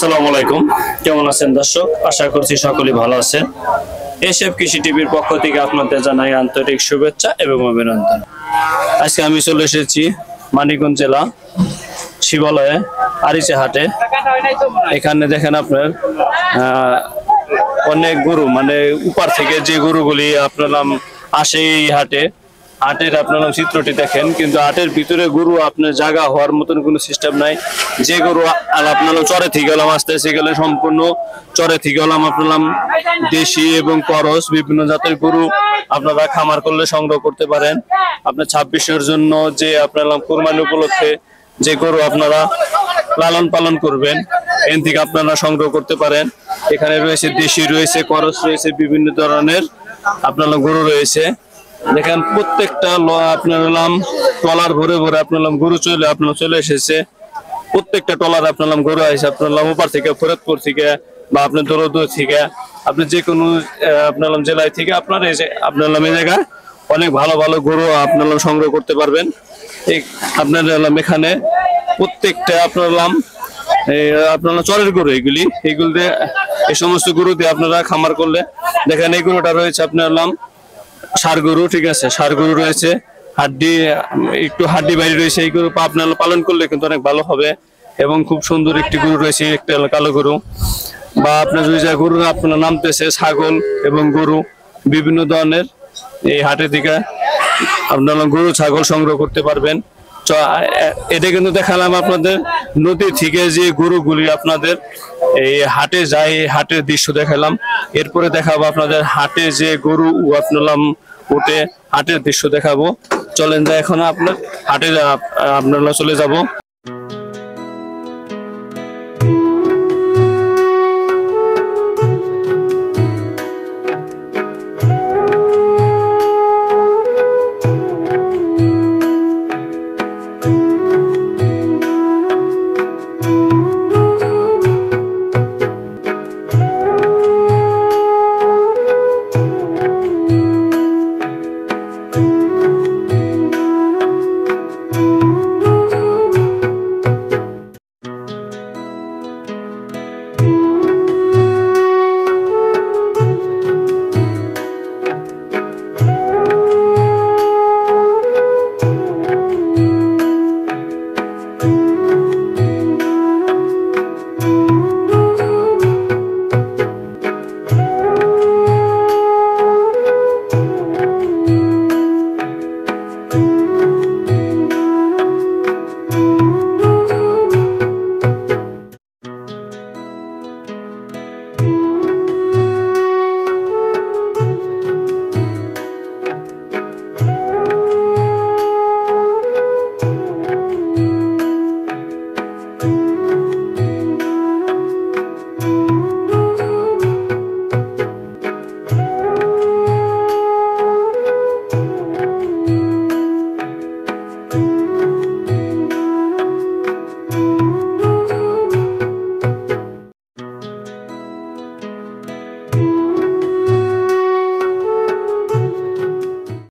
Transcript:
আসসালামু আলাইকুম, কেমন আছেন দর্শক? আশা করছি সকলেই ভালো আছেন। এসএফ কৃষি টিভির পক্ষ থেকে আপনাদের জানাই আন্তরিক শুভেচ্ছা এবং অভিনন্দন। আজকে আমি চলে এসেছি মানিকগঞ্জ জেলা শিবালয়ে আরিচা হাটে। এখানে দেখেন আপনার অনেক গরু, মানে উপর থেকে যে গরুগুলি আপনার আসে এই হাটের আপনার চিত্রটি দেখেন, কিন্তু হাটের ভিতরে গরু আপনার জায়গা হওয়ার মতন কোনো সিস্টেম নাই। যে গরু আপনার চরে থেকে গেলাম, আস্তে আস্তে গেলে সম্পূর্ণ চরে থেকে গেলাম আপনার দেশি এবং করস বিভিন্ন জাতের গরু আপনারা খামার করলে সংগ্রহ করতে পারেন। আপনার 26-এর জন্য যে আপনার কোরবানি উপলক্ষে যে গরু আপনারা লালন পালন করবেন, এন থেকে আপনারা সংগ্রহ করতে পারেন। এখানে রয়েছে দেশি, রয়েছে করস, রয়েছে বিভিন্ন ধরনের আপনার গরু রয়েছে। দেখেন প্রত্যেকটা আপনার ট্রলার ভরে ভরে আপনার গরু চলে এসেছে। প্রত্যেকটা ট্রলার আপনার গরু আছে আপনার ওপার থেকে, ফরিদপুর থেকে বা আপনার দৌলতপুর থেকে, আপনি যে কোনো আপনার জেলায় থেকে আপনার এই জায়গায় অনেক ভালো ভালো গরু আপনার সংগ্রহ করতে পারবেন। এই আপনার এখানে প্রত্যেকটা আপনার চরের গরু, এইগুলি দিয়ে এই সমস্ত গরু দিয়ে আপনারা খামার করলে দেখেন এই গরুটা রয়েছে আপনার ষাঁড় গরু, ঠিক আছে, ষাঁড় গরু রয়েছে, একটু হাড্ডি বাইরে রয়েছে। এই গরু আপনার পালন করলে কিন্তু অনেক ভালো হবে এবং খুব সুন্দর একটি গরু রয়েছে, একটা কালো গরু। বা আপনার যদি গরু আপনার নামতেছে ছাগল এবং গরু বিভিন্ন ধরনের, এই হাটের দিকে আপনার গরু ছাগল সংগ্রহ করতে পারবেন। এটা কিন্তু দেখালাম আপনাদের নদী থেকে যে গরুগুলি আপনাদের এই হাটে যায়, এই হাটের দৃশ্য দেখালাম। এরপরে দেখাবো আপনাদের হাটে যে গরু আপনার উঠে হাটের দৃশ্য দেখাবো। চলেন যা এখন আপনার হাটে আপনারা চলে যাব।